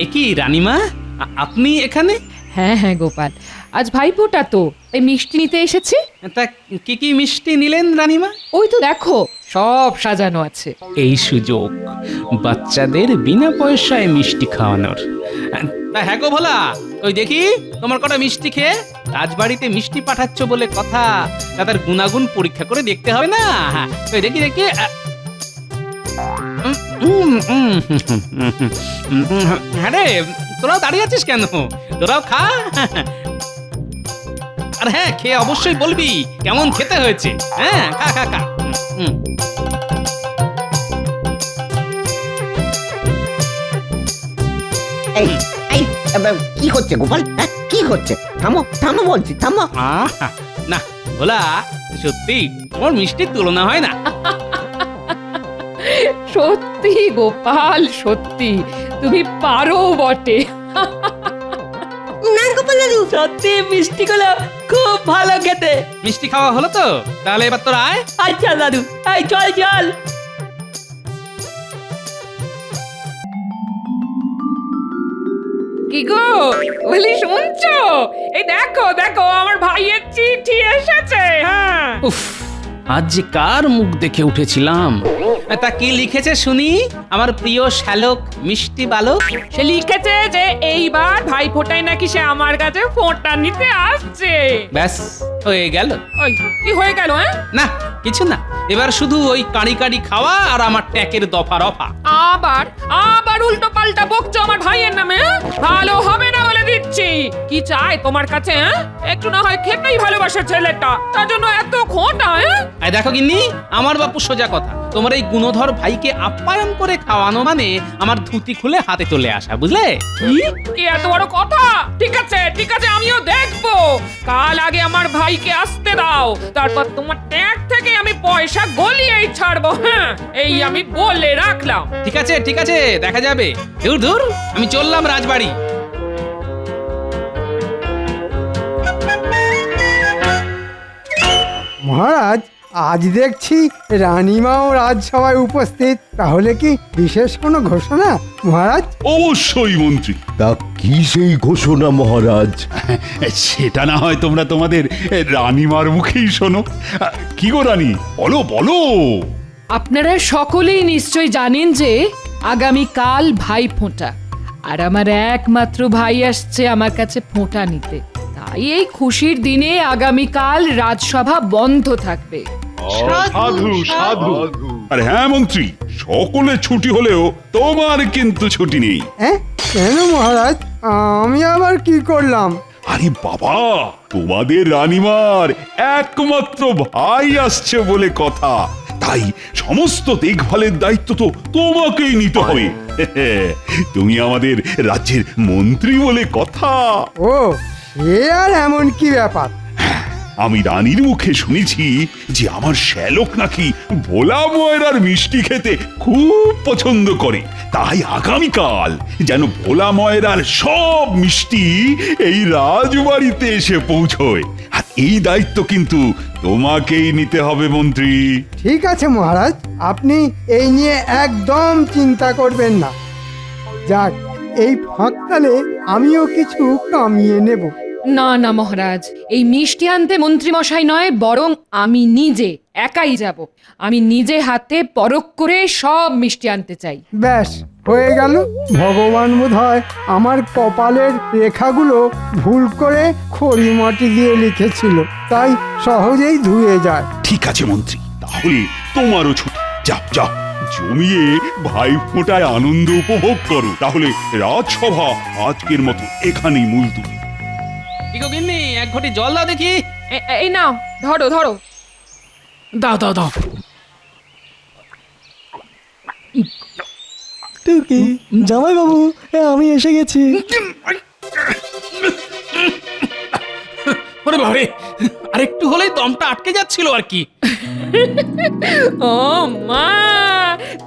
এ কি রানীমা, আপনি এখানে? হ্যাঁ হ্যাঁ গোপাল, আজ ভাইফোঁটা তো, তাই মিষ্টি নিতে এসেছি। তা কি কি মিষ্টি নিলেন রানীমা? ওই তো দেখো, সব সাজানো আছে। এই সুযোগ বাচ্চাদের বিনা পয়সায় মিষ্টি খাওয়ানোর। তা হ্যাঁ গো ভোলা, ওই দেখি তোমার কটা মিষ্টি খেয়ে রাজবাড়িতে মিষ্টি পাঠাচ্ছ বলে কথা, তাদের গুণাগুণ পরীক্ষা করে দেখতে হবে না? ওই দেখি দেখি। হ্যাঁ রে, তোরাও দাঁড়িয়ে আছিস কেন? তোরাও খা। আর হ্যাঁ, খেয়ে অবশ্যই বলবি কেমন খেতে হয়েছে। হ্যাঁ, খা খা খা। এই এই কি হচ্ছে গোপাল? কি হচ্ছে? থামো থামো বলছি, থামো। না ভোলা, সত্যি তোমার মিষ্টির তুলনা হয় না। সত্যি গোপাল, সত্যি তুমি পারো বটে। না গোপাল দাদু, সত্যি মিষ্টিগুলো খুব ভালো খেতে। মিষ্টি খাওয়া হলো তো? তাহলে এবার তোরা আয়। আচ্ছা দাদু, এই চল চল। কি গো বলি, শুনছো? এই দেখো দেখো, আমার ভাইয়ের চিঠি এসেছে। হ্যাঁ, উফ, আজ যে কার মুখ দেখে উঠেছিলাম। তা কি লিখেছে শুনি আমার প্রিয় শ্যালক মিষ্টি বালক? সে লিখেছে যে এইবার ভাইফোঁটায় নাকি সে আমার কাছে ফোঁটা নিতে আসছে। ব্যাস হয়ে গেল। ওই কি হয়ে গেল? হ্যাঁ, না কিছু না, এবার শুধু ওই কাঁড়ি কাঁড়ি খাওয়া আর আমার ট্যাকের দফা রফা। আবার আবার উল্টো পাল্টা বকছো আমার ভাইয়ের নামে। ভালো হবে না বলে দিচ্ছি। কি চাই তোমার কাছে? একটু না হয় খেতেই ভালোবাসে ছেলেটা, তার জন্য এত খোঁটা। এই দেখো গিন্নি, আমার বাপু সোজা কথা, তোমার এই গুণধর ভাইকে আপ্যায়ন করে খাওয়ানো মানে আমার ধুতি খুলে হাতে চলে আসা, বুঝলে? কি এত বড় কথা? ঠিক আছে ঠিক আছে, আমিও দেখবো। কাল আগে আমার ভাইকে আসতে দাও, তারপর তোমার ট্যাগ থেকে আমি পয়সা গলিয়েই ছাড়বো। হ্যাঁ, এই আমি বলে রাখলাম। ঠিক আছে ঠিক আছে, দেখা যাবে। দূর দূর, আমি চললাম রাজবাড়ি। মহারাজ, আজ দেখছি রানীমাও রাজসভায় উপস্থিত, তাহলে কি বিশেষ কোনো ঘোষণা মহারাজ? অবশ্যই মন্ত্রী। তা কি সেই ঘোষণা মহারাজ? সেটা না হয় তোমরা তোমাদের রানীমার মুখেই শোনো। কি গো রানী, বলো বলো। আপনারা সকলেই নিশ্চয় জানেন যে আগামীকাল ভাইফোঁটা, আর আমার একমাত্র ভাই আসছে আমার কাছে ফোঁটা নিতে। তাই এই খুশির দিনে আগামীকাল রাজসভা বন্ধ থাকবে। সাধু সাধু। আর হ্যাঁ মন্ত্রী, সকলে ছুটি হলেও তোমার কিন্তু ছুটি নেই। কেন মহারাজ, আমি আবার কি করলাম? আরে বাবা, তোমাদের রানীমার একমাত্র ভাই আসছে বলে কথা, তাই সমস্ত দেখভালের দায়িত্ব তো তোমাকেই নিতে হবে। তুমি আমাদের রাজ্যের মন্ত্রী বলে কথা। ও, সে আর এমন কি ব্যাপার? আমি রানীর মুখে শুনেছি যে আমার শ্যালক নাকি ভোলা ময়রার মিষ্টি খেতে খুব পছন্দ করে, তাই আগামীকাল যেন ভোলা ময়রার সব মিষ্টি এই রাজবাড়িতে এসে পৌঁছয়। আর এই দায়িত্ব কিন্তু তোমাকেই নিতে হবে মন্ত্রী। ঠিক আছে মহারাজ, আপনি এই নিয়ে একদম চিন্তা করবেন না। যাক, এই ফাঁককালে আমিও কিছু কামিয়ে নেব। না না মহারাজ, এই মিষ্টি আনতে মন্ত্রী মশাই নয়, বরং আমি নিজে একাই যাব। আমি নিজে হাতে পরখ করে সব মিষ্টি আনতে চাই। ব্যাস হয়ে গেল। ভগবান বোধহয় আমার কপালের রেখাগুলো ভুল করে খড়ি মাটি দিয়ে লিখেছিল, তাই সহজেই ধুয়ে যায়। ঠিক আছে মন্ত্রী, তাহলে তোমারও ছুটি। যাও যাও, জমিয়ে ভাইফোঁটায় আনন্দ উপভোগ করো। তাহলে রাজসভা আজকের মতো এখানেই মুলতুবি। কি গো গিন্নি, এক ঘটি জল দাও দেখি। এই নাও, ধরো ধরো। দাও দাও দাও। টুকি, জামাই বাবু, আমি এসে গেছি। ওরে বাবারে, আরেকটু হলেই দমটা আটকে যাচ্ছিল আর কি। ও মা,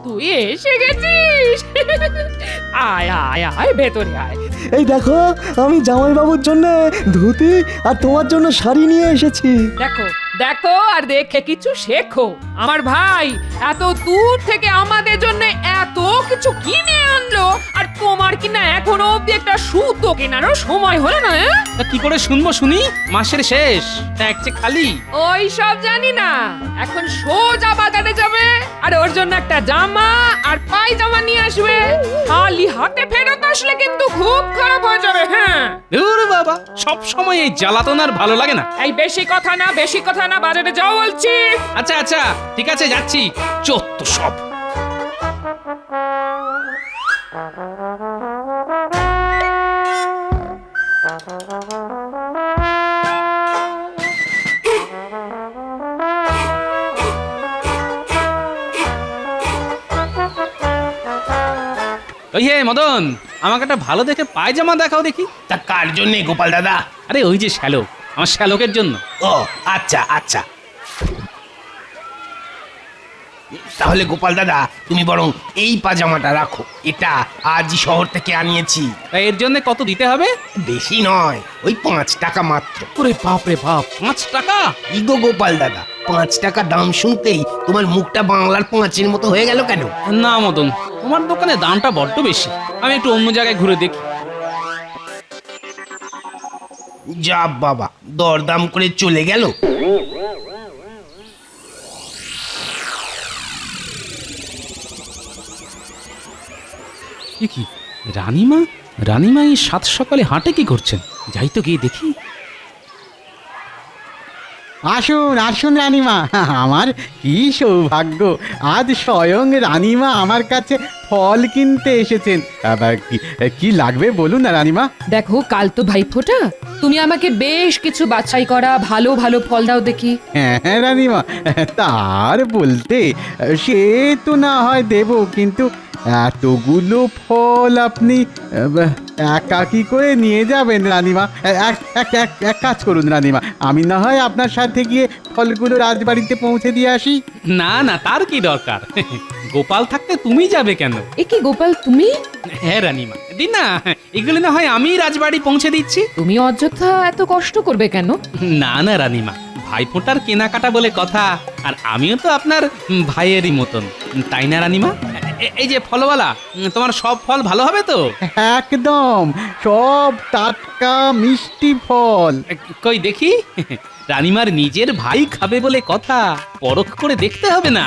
তুই এসে গেছিস? আয় আয় আয়, ভেতরে আয়। এই দেখো, আমি জামাই বাবুর জন্য ধুতি আর তোমার জন্য শাড়ি নিয়ে এসেছি। দেখো দেখো আর দেখে কিছু শেখো। আমার ভাই এত দূর থেকে আমাদের জন্য এত কিছু কিনে আনলো, আর তোমার কিনা এখনো অব্দি একটা সুতো কেনারও সময় হলো না। তা কি করে শুনবো শুনি? মাসের শেষ, ট্যাক্স খালি। ওই সব জানি না, এখন সোজা বাজারে যাবে আর ওর জন্য একটা জামা আর পায়জামা নিয়ে আসবে। খালি হাতে ফেরত আসলে কিন্তু খুব খারাপ হয়ে যাবে। হ্যাঁ, ধুর বাবা, সব সময় এই জ্বালাতন আর ভালো লাগে না। এই বেশি কথা না, বাজারে যাও বলছি। আচ্ছা আচ্ছা, ঠিক আছে, যাচ্ছি। চত্ব সব। ওই হে মদন, আমাকে একটা ভালো দেখে পায়জামা দেখাও দেখি। তা কার জন্যে গোপাল দাদা? আরে ওই যে শ্যালক, আমার শ্যালকের জন্য। ও আচ্ছা আচ্ছা, তাহলে গোপাল দাদা তুমি বরং এই পাজামাটা রাখো, এটা আজই শহর থেকে আনিয়েছি। তা এর জন্য কত দিতে হবে? বেশি নয়, ওই 5 টাকা মাত্র। ওরে বাপ রে বাপ, 5 টাকা? ইগো গোপাল দাদা, 5 টাকা দাম শুনতেই তোমার মুখটা বাংলার 5-এর মতো হয়ে গেল কেন? না মদন, তোমার দোকানে দামটা বড্ড বেশি। আমি একটু অন্য জায়গায় ঘুরে দেখি। যা বাবা, দরদাম করে চলে গেল। কি রানীমা? রানীমা এই সাত সকালে হাটে কি করছেন? যাই তো গিয়ে দেখি। আসুন আসুন রানীমা, আমার কি সৌভাগ্য, আজ স্বয়ং রানীমা আমার কাছে ফল কিনতে এসেছেন। আবার কি লাগবে বলুন না রানীমা। দেখো, কাল তো ভাইফোঁটা, তুমি আমাকে বেশ কিছু বাছাই করা ভালো ভালো ফল দাও দেখি। হ্যাঁ রানীমা, তার বলতে সে তো না হয় দেব, কিন্তু এতগুলো ফল আপনি একাকি করে নিয়ে যাবেন রানীমা? এক কাজ করুন রানীমা, আমি না হয় আপনার সাথে গিয়ে ফলগুলো রাজবাড়িতে পৌঁছে দিয়ে আসি। না না, তার কি দরকার? গোপাল থাকতে তুমি যাবে কেন? এ কি গোপাল, তুমি? হ্যাঁ রানীমা, দিন না, এগুলো না হয় আমি রাজবাড়ি পৌঁছে দিচ্ছি। তুমি অযথা এত কষ্ট করবে কেন? না না রানীমা, ভাইফোঁটার কেনাকাটা বলে কথা, আর আমিও তো আপনার ভাইয়েরই মতন, তাই না রানীমা? এই যে ফলওয়ালা, তোমার সব ফল ভালো হবে তো? একদম সব টাটকা মিষ্টি ফল। কই দেখি। রানীমার নিজের ভাই খাবে বলে কথা, পরখ করে দেখতে হবে না?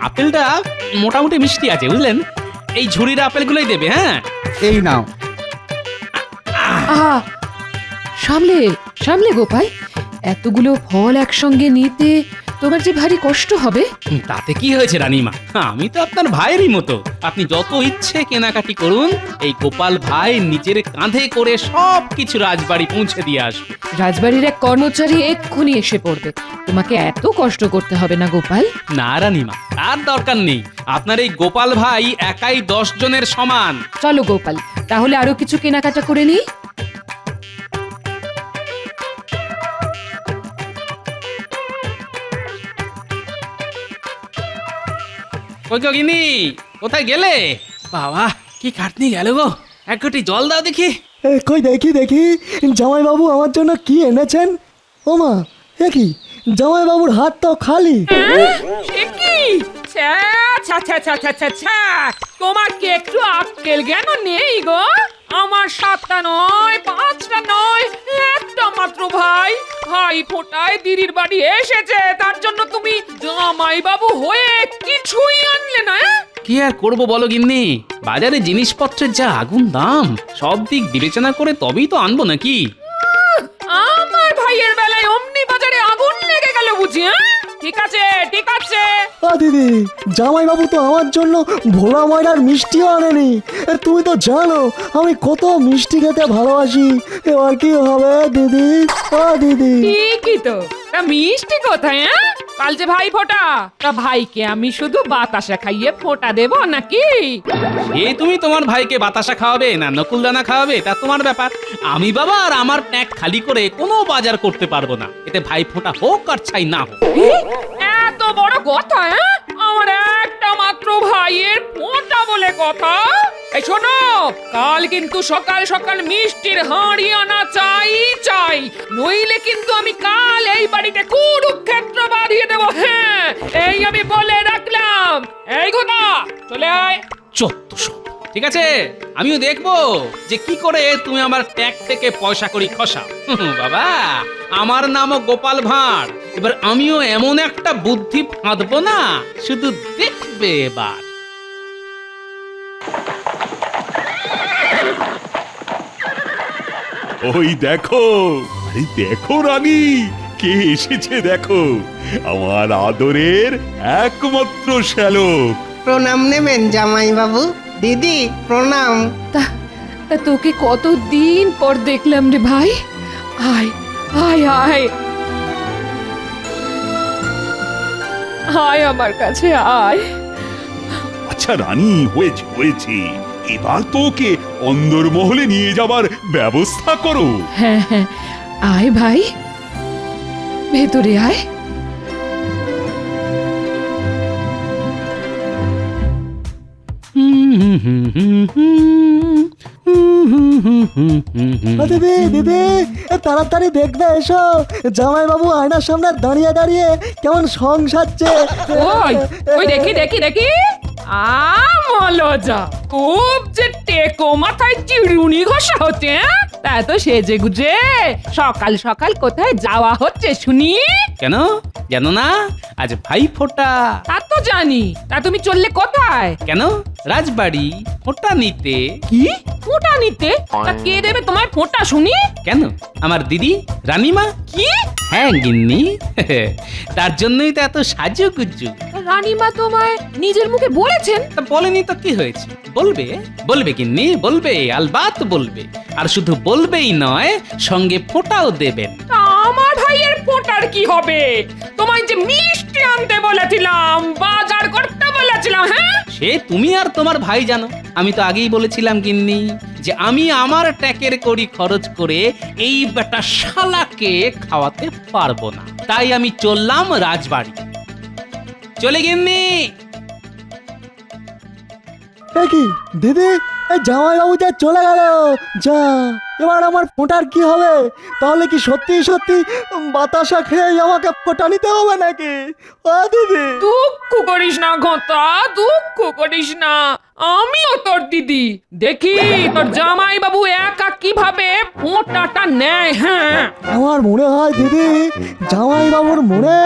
আপেলটা মোটামুটি মিষ্টি আছে, বুঝলেন? এই ঝুড়ির আপেলগুলোই দেবে। হ্যাঁ, এই নাও। আহা, সামলে সামলে গোপাল, এতগুলো ফল একসঙ্গে নিতে তোমার যে ভারী কষ্ট হবে। তাতে কি হয়েছে রানীমা, আমি তো আপনার ভাইয়েরই মতো। আপনি যত ইচ্ছে কেনাকাটি করুন, এই গোপাল ভাই নিজের কাঁধে করে সব কিছু রাজবাড়ি পৌঁছে দিয়ে আসবে। রাজবাড়ির এক কর্মচারী এক্ষুনি এসে পড়বে, তোমাকে এত কষ্ট করতে হবে না গোপাল। না রানীমা, তার দরকার নেই। আপনার এই গোপাল ভাই একাই 10 জনের সমান। চলো গোপাল, তাহলে আরো কিছু কেনাকাটা করে নিই। কই গো গিন্নি, কোথায় গেলে? বাবা, কি খাটনি গেল গো। এক ঘটি জল দাও দেখি। কই দেখি দেখি, জামাই বাবু আমার জন্য কি এনেছেন? ও মা, এ কি, জামাই বাবুর হাত তো খালি। সে কি? ছ্যা, ছ্যা, ছ্যা, ছ্যা, ছ্যা, ছ্যা, ছ্যা। তোমার কি একটু আক্কেল জ্ঞান নেই গো? আমার 7টা নয়, 5টা নয়, একটা মাত্র ভাই ফোঁটায় দিদির বাড়ি এসেছে, তার জন্য তুমি জামাই বাবু হয়ে কিছুই আনলে না? কি আর করবো বলো গিন্নি, বাজারে জিনিসপত্রের যা আগুন দাম, সব দিক বিবেচনা করে তবেই তো আনবো নাকি। আমার ভাইয়ের বেলায় অমনি বাজারে আগুন লেগে গেল বুঝি? ঠিক আছে ঠিক আছে। দিদি, জামাই বাবু তো আমার জন্য ভোলা ময়নার মিষ্টিও আনেনি। তুমি তো জানো আমি কত মিষ্টি খেতে ভালোবাসি। এবার কি হবে দিদি? দিদি, ঠিকই তো, তা মিষ্টি কোথায়? কাল যে ভাই ফোঁটা, তা ভাইকে আমি শুধু বাতাসা খাইয়ে ফোঁটা দেব নাকি? এ তুমি তোমার ভাইকে বাতাসা খাওয়াবে না নকুলদানা খাওয়াবে, তা তোমার ব্যাপার। আমি বাবা আর আমার প্যাক খালি করে কোনো বাজার করতে পারবো না, এতে ভাই ফোঁটা হোক আর ছাই না হোক। এত বড় কথা? আমার একটা মাত্র ভাইয়ের ফোঁটা বলে কথা? এই শোনো, কাল কিন্তু সকাল সকাল মিষ্টির হাঁড়ি আনা চাই চাই, নইলে কিন্তু আমি কাল এই বাড়িতে কুরুক্ষেত্র বাঁধিয়ে দেবো। হ্যাঁ, এই আমি বলে রাখলাম। এই ঘটা, চলে আয়। চত্বসব। ঠিক আছে, আমিও দেখবো যে কি করে তুমি আমার ট্যাগ থেকে পয়সা করি খসাও। বাবা, আমার নামও গোপাল ভাঁড়। এবার আমিও এমন একটা বুদ্ধি ফাঁদবো না, শুধু দেখবে এবার। ওই দেখো, আরে দেখো রানী, কে এসেছে দেখো, আমার আদরের একমাত্র শ্যালক। প্রণাম নেবেন জামাই বাবু। দিদি প্রণাম। তা তা তোকে কতদিন পর দেখলাম রে ভাই। আয় আয় আয় আয় আমার কাছে আয়। আচ্ছা রানী, হয়েছে হয়েছে, এবার তো ওকে অন্দরমহলে নিয়ে যাবার ব্যবস্থা করো। হ্যাঁ হ্যাঁ, আয় ভাই, ভেতরে আয়। দিদি দিদি, তাড়াতাড়ি দেখবে এসো, জামাই বাবু আয়নার সামনে দাঁড়িয়ে দাঁড়িয়ে কেমন সং সাজছে। ওই ওই দেখি দেখি দেখি, মলজা খুব যে টেকো মাথায় চিরুনি ঘষা হচ্ছে। তা তো সেজে গুজে সকাল সকাল কোথায় যাওয়া হচ্ছে শুনি? কেন জানো না, আজ ভাই ফোঁটা। তা তো জানি, তা তুমি চললে কোথায়? কেন, রাজবাড়ি ফোঁটা নিতে। কি ফোঁটা নিতে? তা কে দেবে তোমায় ফোঁটা শুনি? কেন, আমার দিদি রানীমা। কি? হ্যাঁ গিন্নি, তার জন্যই তো এত সাজুগুজু। রানীমা তোমায় নিজের মুখে বলেছেন? তা বলেনি তো কি হয়েছে, বলবে বলবে গিন্নি, বলবে, আলবাত বলবে। আর শুধু বলবেই নয়, সঙ্গে ফোঁটাও দেবেন। তা আমার ভাইয়ের ফোঁটার কি হবে? তোমায় যে মিষ্টি আনতে বলেছিলাম, বাজার করতে বলেছিলাম। হ্যাঁ, সে তুমি আর তোমার ভাই জানো। আমি তো আগেই বলেছিলাম গিন্নি যে আমি আমার ট্যাকের কড়ি খরচ করে এই বেটা শালাকে খাওয়াতে পারবো না, তাই আমি চললাম রাজবাড়ি। চলে গিন্নি। কি দিদি, এই জামাই বাবু যা চলে গেল, যা, এবার আমার ফোঁটার কি হবে? তাহলে কি সত্যি সত্যি বাতাসা খেয়ে আমাকে ফোঁটা নিতে হবে নাকি? ও দিদি, দুঃখ করিস না ঘটা, দুঃখ করিস না, আমিও তোর দিদি। দেখি তোর জামাই বাবু একা কিভাবে ফোঁটাটা নেয়। হ্যাঁ, আমার মনে হয় দিদি, জামাই বাবুর মনে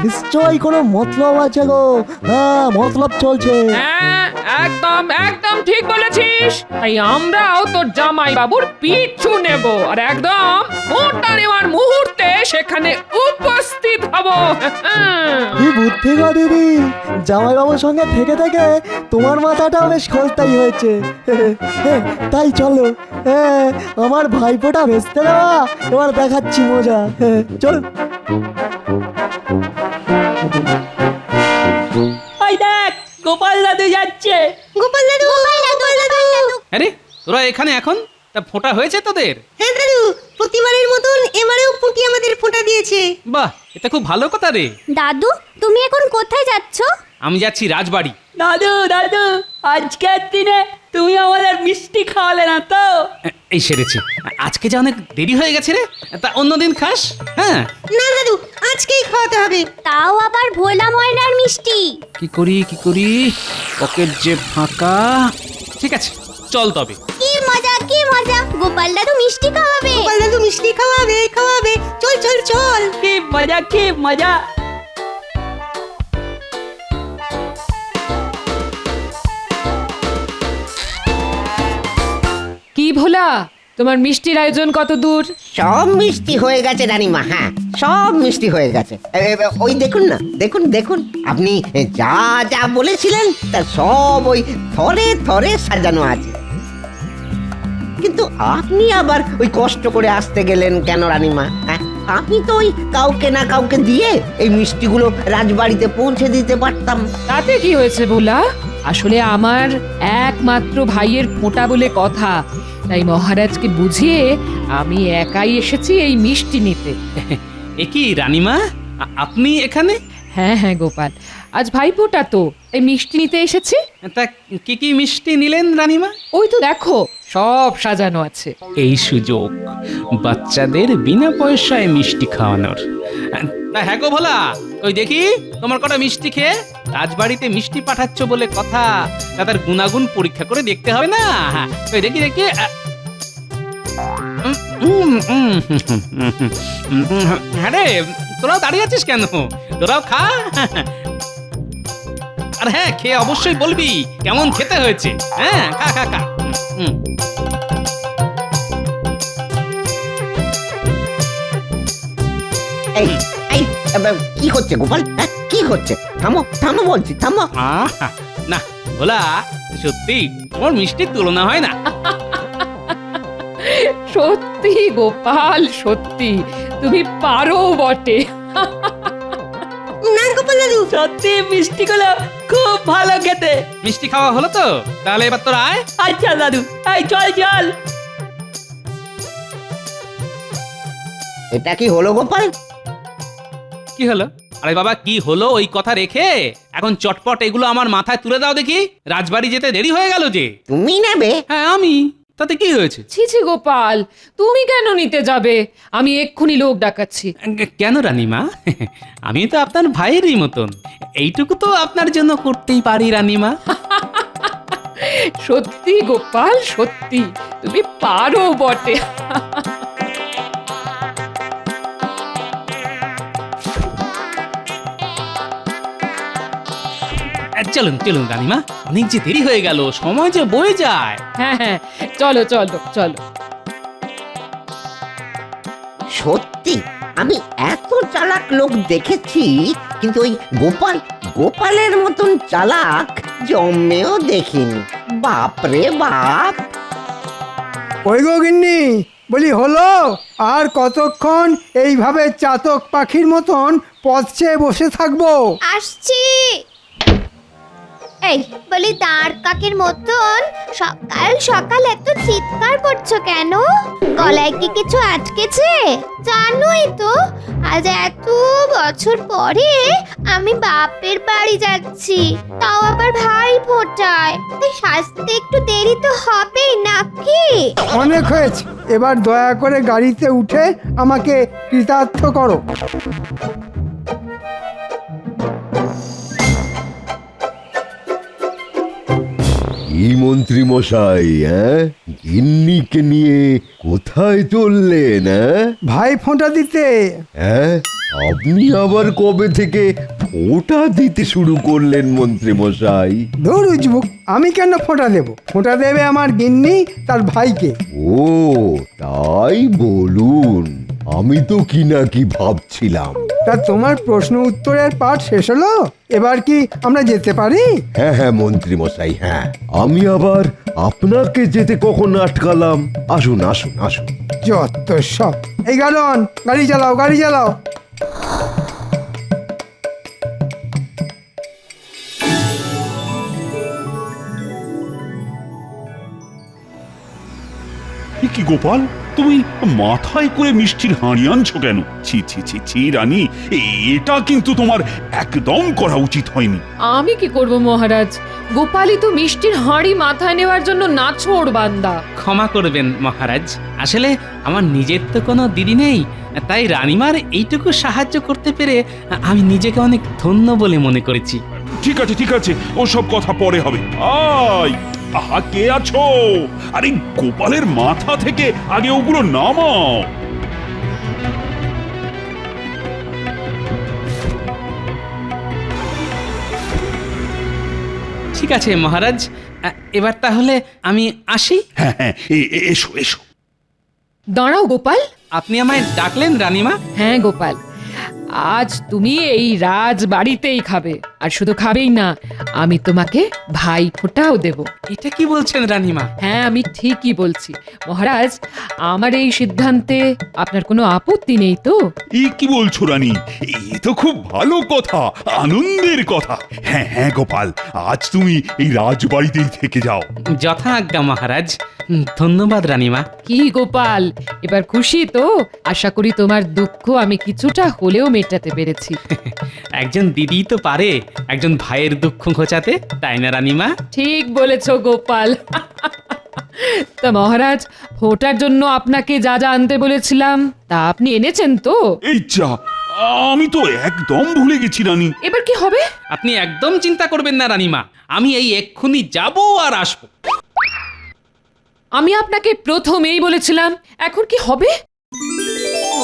নিশ্চয়ই কোনো মতলব আছে গো। হ্যাঁ, মতলব চলছে। হ্যাঁ, একদম একদম ঠিক বলেছিস। তাই আমরাও তোর জামাই বাবুর পিছু নেব, আর একদম ফোঁটা নেওয়ার মুহূর্তে সেখানে উপস্থিত হব। কি বুদ্ধি গো দিদি, জামাই বাবুর সঙ্গে থেকে থেকে তোমার মাথাটা বেশ খোলতাই হয়েছে। তাই চলো, হ্যাঁ, আমার ভাইপোটা ভেস্তে দেওয়া, এবার দেখাচ্ছি মজা। চল। ওই দেখ, গোপাল দাদু যাচ্ছে। গোপাল দাদু, গোপাল দাদু। আরে তোরা এখানে এখন? তা ফোঁটা হয়েছে তোদের? হ্যাঁ দাদু, প্রতিবারের মতন এবারেও পুঁটি আমাদের ফোঁটা দিয়েছে। বাহ, এটা খুব ভালো কথা রে। দাদু, তুমি এখন কোথায় যাচ্ছ? আমি যাচ্ছি রাজবাড়ি। দাদু দাদু, আজকের দিনে তুমি আমাদের মিষ্টি খাওয়ালে না তো? এই সেরেছে, আজকে যা অনেক দেরি হয়ে গেছে রে। তা অন্যদিন খাস। হ্যাঁ, না দাদু, আজকেই খাওয়াতে হবে। তাও আবার ভোলা ময়নার মিষ্টি। কি করি কি করি, পকেট যে ফাঁকা। ঠিক আছে, চল তবে। কি মজা, কি মজা, গোপাল দাদু মিষ্টি খাওয়াবে। গোপাল দাদু মিষ্টি খাওয়াবে, খাওয়াবে। চল চল চল। কি মজা, কি মজা। কি ভোলা, তোমার মিষ্টির আয়োজন কত দূর? সব মিষ্টি হয়ে গেছে রানীমা। হ্যাঁ, সব মিষ্টি হয়ে গেছে। ওই দেখুন না, দেখুন দেখুন, আপনি যা যা বলেছিলেন তা সব ওই থরে থরে সাজানো আছে। কিন্তু আপনি আবার ওই কষ্ট করে আসতে গেলেন কেন রানীমা? হ্যাঁ, আমি তো ওই কাউকে না কাউকে দিয়ে এই মিষ্টিগুলো রাজবাড়িতে পৌঁছে দিতে পারতাম। তাতে কি হয়েছে ভোলা? আসলে আমার একমাত্র ভাইয়ের ফোঁটা বলে কথা, তাই মহারাজকে বুঝিয়ে আমি একাই এসেছি এই মিষ্টি নিতে। এ কি রানীমা, আপনি এখানে? হ্যাঁ হ্যাঁ গোপাল, আজ ভাইফোঁটা তো এই মিষ্টি নিতে এসেছি। তা কি কি মিষ্টি নিলেন রানীমা? ওই তো দেখো সব সাজানো আছে। এই সুযোগ বাচ্চাদের বিনা পয়সায় মিষ্টি খাওয়ানোর। তা হ্যাঁ গো ভোলা, ওই দেখি তোমার কটা মিষ্টি খেয়ে রাজবাড়িতে মিষ্টি পাঠাচ্ছ বলে কথা, তা তার গুণাগুণ পরীক্ষা করে দেখতে হবে না? ওই দেখি দেখি হ্যাঁ রে, তোরাও দাঁড়িয়ে আছিস কেন? তোরাও খা। আর হ্যাঁ, খেয়ে অবশ্যই বলবি কেমন খেতে হয়েছে। হ্যাঁ, খা খা খা। এই এই কি হচ্ছে গোপাল? হ্যাঁ, কি হচ্ছে? থামো থামো বলছি, থামো। আহা, না ভোলা, সত্যি তোমার মিষ্টির তুলনা হয় না। সত্যি গোপাল, সত্যি তুমি পারো বটে। না গোপাল দাদু, সত্যি মিষ্টিগুলো খুব ভালো খেতে। মিষ্টি খাওয়া হলো তো? তাহলে এবার তোরা আয়। আচ্ছা দাদু, এই চল চল। এটা কি হলো গোপাল? কি হলো? আরে বাবা, কি হলো ওই কথা রেখে এখন চটপট এগুলো আমার মাথায় তুলে দাও দেখি। রাজবাড়ি যেতে দেরি হয়ে গেল যে। তুমি নেবে? হ্যাঁ আমি, তাতে কি হয়েছে? ছি ছি গোপাল, তুমি কেন নিতে যাবে? আমি এক্ষুনি লোক ডাকাচ্ছি। কেন রানীমা? আমি তো আপনার ভাইয়েরই মতন, এইটুকু তো আপনার জন্য করতেই পারি রানীমা। সত্যি গোপাল, সত্যি তুমি পারো বটে। চলুন চলুন রানীমা, অনেক যে দেরি হয়ে গেল, সময় যে বয়ে যায়। হ্যাঁ হ্যাঁ, চলো চলো চলো। সত্যি আমি এত চালাক লোক দেখেছি, কিন্তু ওই গোপালের মতন চালাক জন্মেও দেখিনি। বাপরে বাপ! ওই গো গিন্নি, বলি হলো? আর কতক্ষণ এইভাবে চাতক পাখির মতন পথ চেয়ে বসে থাকবো? আসছি। এই বলি, দাঁড় কাকের মতন সকাল সকাল এত চিৎকার করছো কেন? গলায় কি কিছু আটকেছে? জানোই তো আজ এত বছর পরে আমি বাপের বাড়ি যাচ্ছি, তাও আবার ভাই ফোটায়। তাই সাজতে একটু দেরি তো হবেই নাকি? অনেক হয়েছে, এবার দয়া করে গাড়িতে উঠে আমাকে কৃতার্থ করো। এই মন্ত্রী মশাই, গিন্নিকে নিয়ে কোথায় চললেন? ভাই ফোঁটা দিতে। আপনি আবার কবে থেকে ফোঁটা দিতে শুরু করলেন মন্ত্রী মশাই? ধুর উজবুক, আমি কেন ফোঁটা দেব? ফোঁটা দেবে আমার গিন্নি তার ভাইকে। ও তাই বলুন, আমি তো কি না কি ভাবছিলাম। তা তোমার প্রশ্ন উত্তরের পাঠ শেষ হলো? এবার কি আমরা যেতে পারি? হ্যাঁ হ্যাঁ মন্ত্রী মশাই, হ্যাঁ। আমি আবার আপনাকে যেতে কখন আটকালাম? আসুন আসুন আসুন। যত সব। এই গালন, গাড়ি চালাও, গাড়ি চালাও। কি গোপাল, তুমি মাথায় করে মিষ্টির হাঁড়ি আনছো কেন? ছি ছি ছি ছি রানী, এটা কিন্তু তোমার একদম করা উচিত হয়নি। আমি কি করব মহারাজ? গোপালই তো মিষ্টির হাঁড়ি মাথায় নেওয়ার জন্য নাছোড় বান্দা। ক্ষমা করবেন মহারাজ, আসলে আমার নিজের তো কোনো দিদি নেই, তাই রানীমার এইটুকু সাহায্য করতে পেরে আমি নিজেকে অনেক ধন্য বলে মনে করেছি। ঠিক আছে ঠিক আছে, ওসব কথা পরে হবে। আয়, আহা কে আছো? আরে গোপালের মাথা থেকে আগে ওগুলো নামাও। ঠিক আছে মহারাজ, এবার তাহলে আমি আসি। হ্যাঁ হ্যাঁ, এসো এসো। দাঁড়াও গোপাল। আপনি আমায় ডাকলেন রানীমা? হ্যাঁ গোপাল, আজ তুমি এই রাজবাড়িতেই খাবে, আর শুধু খাবেই না, আমি তোমাকে ভাই ফোঁটাও দেব। এটা কি বলছেন রানীমা? হ্যাঁ আমি ঠিকই বলছি মহারাজ। আমার এই সিদ্ধান্তে আপনার কোনো আপত্তি নেই তো? কি বলছো রানী? এ তো খুব ভালো কথা, আনন্দের কথা। হ্যাঁ হ্যাঁ গোপাল, আজ তুমি এই রাজবাড়িতেই থেকে যাও। যথা আজ্ঞা মহারাজ। ধন্যবাদ রানীমা। কি গোপাল, এবার খুশি তো? আশা করি তোমার দুঃখ আমি কিছুটা হলেও মেটাতে পেরেছি। একজন দিদি তো পারে একজন ভাইয়ের দুঃখ ঘোচাতে, তাই না রানীমা? ঠিক বলেছো গোপাল। তা মহারাজ, ফোটার জন্য আপনাকে যা যা আনতে বলেছিলাম তা আপনি এনেছেন তো? এই যা, আমি তো একদম ভুলে গেছি রানী। এবার কি হবে? আপনি একদম চিন্তা করবেন না রানীমা, আমি এই এক্ষুনি যাব আর আসবো। আমি আপনাকে প্রথমেই বলেছিলাম, এখন কি হবে?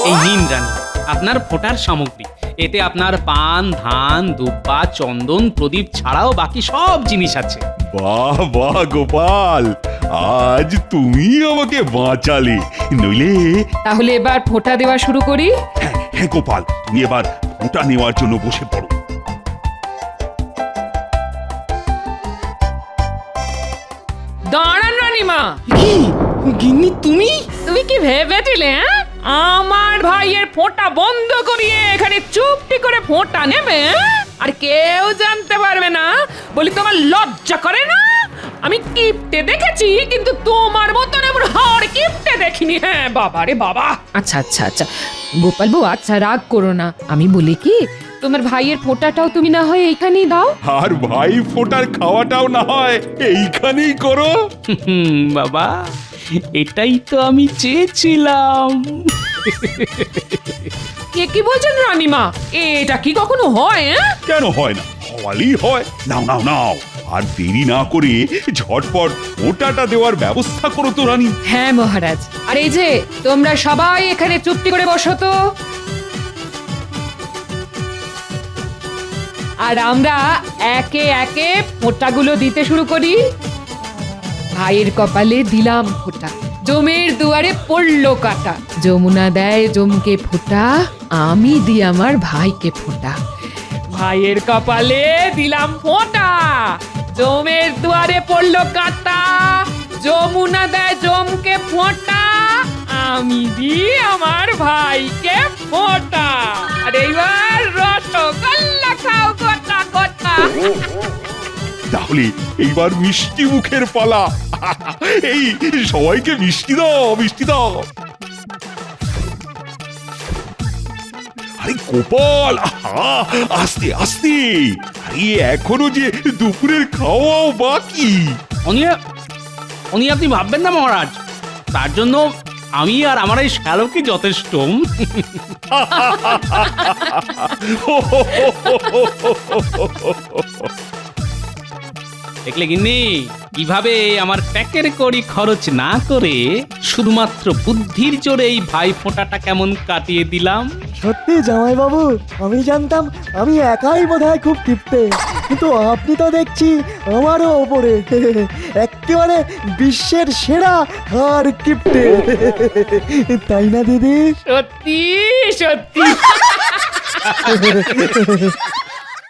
এই নিন রানী আপনার ফোটার সামগ্রী। এতে আপনার পান, ধান, দুব্বা, চন্দন, প্রদীপ ছাড়াও বাকি সব জিনিস আছে। বাহ বাহ গোপাল, আজ তুমি আমাকে বাঁচালে, নইলে। তাহলে এবার ফোঁটা দেওয়া শুরু করি। হ্যাঁ গোপাল, তুমি এবার ফোঁটা নেওয়ার জন্য বসে পড়ো। দাঁড়ান রানীমা। গিন্নি তুমি? তুমি কি ভেবেছিলে আমার ভাইয়ের ফোঁটা বন্ধ করিয়ে এখানে চুপটি করে ফোঁটা নেবে? আর কেউ জানতে পারবে না বলি তোমার লজ্জা করে না? আমি কিপটে দেখেছি, কিন্তু তোমার মতন এমন হাড় কিপটে দেখিনি। হ্যাঁ বাবা রে বাবা। আচ্ছা আচ্ছা আচ্ছা গোপাল বউ, আচ্ছা রাগ করো না। আমি বলি কি, তোমার ভাইয়ের ফোঁটাটাও তুমি না হয় এইখানেই দাও। আর ভাই ফোঁটার খাওয়াটাও না হয় এইখানেই করো। বাবা, এটাই তো আমি চেয়েছিলাম। কি বলছেন রানীমা? এটা কি কখনো হয়? কেন হয় না, হওয়ালেই হয়। নাও নাও নাও, আর দেরি না করে ঝটপট ফোঁটাটা দেওয়ার ব্যবস্থা করো তো রানী। হ্যাঁ মহারাজ। আর এই যে তোমরা সবাই এখানে চুপটি করে বসো তো। আর আমরা একে একে ফোঁটাগুলো দিতে শুরু করি। ভাইয়ের কপালে দিলাম ফোঁটা, জমের দুয়ারে পড়লো কাটা। যমুনা দেয় জমকে ফোঁটা, আমি দিই আমার ভাইকে ফোঁটা। ভাইয়ের কপালে দিলাম ফোঁটা, জমের দুয়ারে পড়লো কাটা। যমুনা দেয় জমকে ফোঁটা, আমি দিই আমার ভাইকে ফোঁটা। আর এইবার রসগোল্লা খাও গোটা গোটা। তাহলে এইবার মিষ্টি মুখের পালা। এই সবাইকে মিষ্টি দাও, মিষ্টি দাও। আরে গোপাল, আস্তে আস্তে, আরে এখনো যে দুপুরের খাওয়াও বাকি। উনি আপনি ভাববেন না মহারাজ, তার জন্য আমি আর আমার এই শ্যালকই যথেষ্ট। দেখলে গিন্নি, কিভাবে আমার প্যাকের কড়ি খরচ না করে শুধুমাত্র বুদ্ধির জোরে এই ভাই ফোঁটাটা কেমন কাটিয়ে দিলাম। সত্যি জামাইবাবু, আমি জানতাম আমি একাই বোধহয় খুব কিপটে, কিন্তু আপনি তো দেখছি আমারও ওপরে। একেবারে বিশ্বের সেরা আর কিপটে, তাই না দিদি? সত্যি সত্যি।